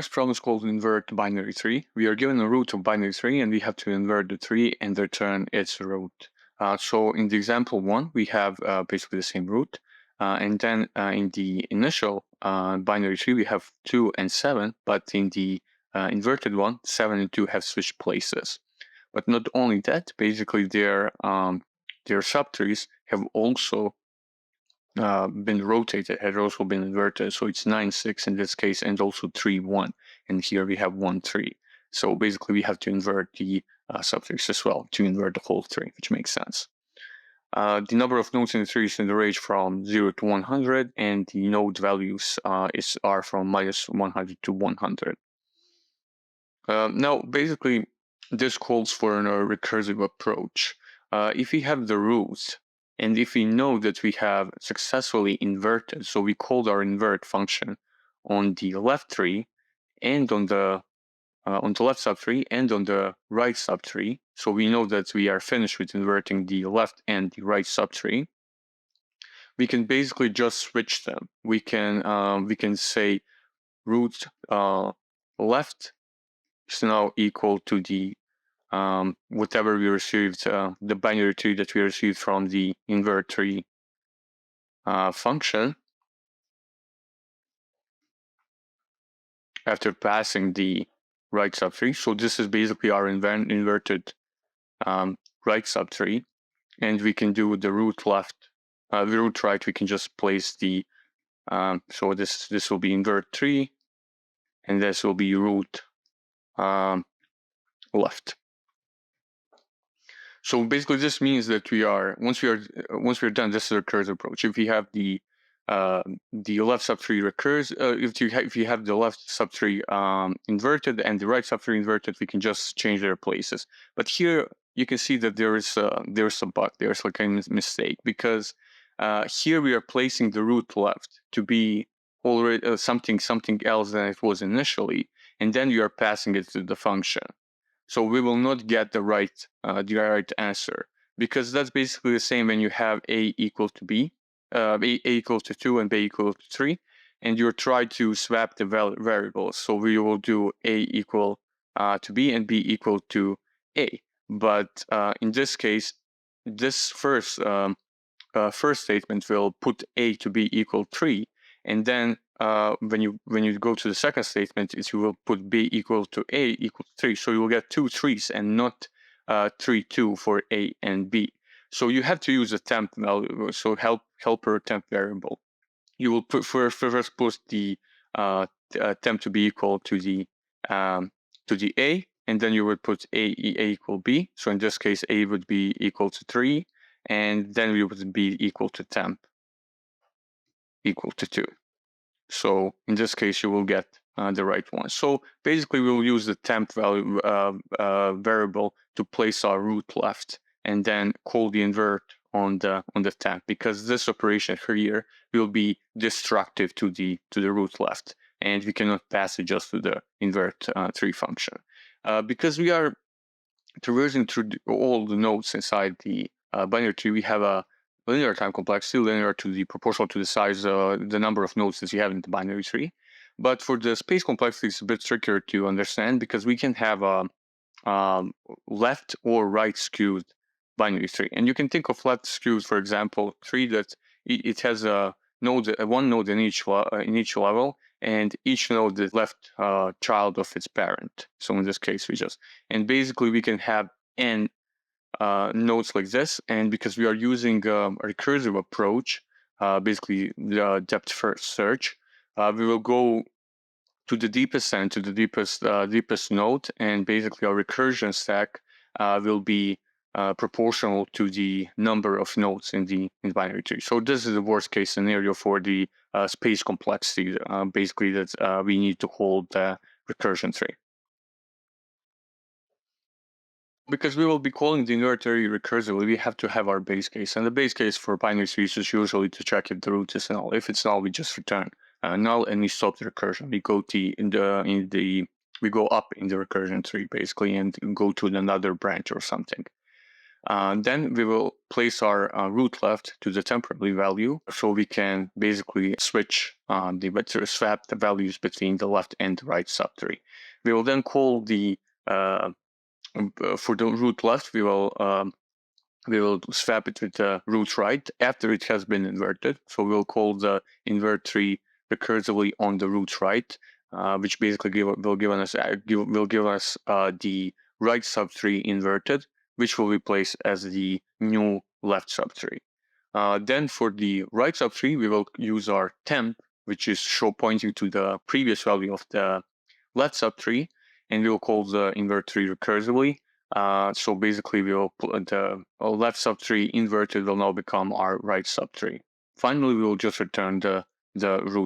next problem is called invert binary tree. We are given a root of binary tree and we have to invert the tree and return its root. So in the example 1, we have basically the same root. And then in the initial binary tree, we have 2 and 7, but in the inverted one, 7 and 2 have switched places. But not only that, basically their subtrees have also been rotated, had also been inverted. So it's 9, 6 in this case, and also 3, 1. And here we have 1, 3. So basically we have to invert the subtrees as well to invert the whole tree, which makes sense. The number of nodes in the tree is in the range from 0 to 100, and the node values are from minus 100 to 100. Now, basically, this calls for a recursive approach. If we have the roots, and if we know that we have successfully inverted, so we called our invert function on the left tree and on the left subtree and on the right subtree, so we know that we are finished with inverting the left and the right subtree, we can basically just switch them. We can say root left is now equal to the whatever we received, the binary tree that we received from the invert tree function after passing the right subtree. So this is basically our inverted right subtree, and we can do the root left, the root right. We can just place the so this will be invert 3, and this will be root left. So basically, this means that we are once we're done. This is a recursive approach. If we have the left subtree recurs, if you have the left subtree inverted and the right subtree inverted, we can just change their places. But here you can see that there's a bug. There's like a mistake, because here we are placing the root left to be already something else than it was initially, and then you are passing it to the function. So we will not get the right answer, because that's basically the same when you have a equal to b, a equals to 2 and b equal to 3, and you try to swap the variables. So we will do a equal to b and b equal to a. But in this case, this first statement will put a to b equal 3, and then when you go to the second statement, you will put b equal to a equal to 3. So you will get 2 3s and not 3 2 for a and b. So you have to use a temp value, so helper temp variable. You will first put the temp to be equal to the a, and then you would put a equal b. So in this case, a would be equal to 3, and then we would be equal to temp equal to 2. So in this case, you will get the right one. So basically, we will use the temp value variable to place our root left, and then call the invert on the temp, because this operation here will be destructive to the root left, and we cannot pass it just to the invert tree function, because we are traversing through all the nodes inside the binary tree. We have a linear time complexity, linear to the proportional to the size, the number of nodes that you have in the binary tree. But for the space complexity, it's a bit trickier to understand, because we can have a left or right skewed binary tree. And you can think of left skewed, for example, tree that it has a node, one node in each level, and each node is left child of its parent. So in this case, and basically we can have n nodes like this, and because we are using a recursive approach, basically the depth first search, we will go to the deepest end, to the deepest node, and basically our recursion stack will be proportional to the number of nodes in the binary tree. So this is the worst case scenario for the space complexity, basically that we need to hold the recursion tree. Because we will be calling the invert tree recursively, we have to have our base case, and the base case for binary trees is usually to check if the root is null. If it's null, we just return null and we stop the recursion. We go we go up in the recursion tree basically and go to another branch or something. Then we will place our root left to the temporary value, so we can basically switch swap the values between the left and the right subtree. We will then call the for the root left, we will swap it with the root right after it has been inverted. So we'll call the invert tree recursively on the root right, which basically will give us the right subtree inverted, which will be placed as the new left subtree. Then for the right subtree, we will use our temp, which is pointing to the previous value of the left subtree, and we will call the invert tree recursively. So basically, we will put the left subtree inverted will now become our right subtree. Finally, we will just return the root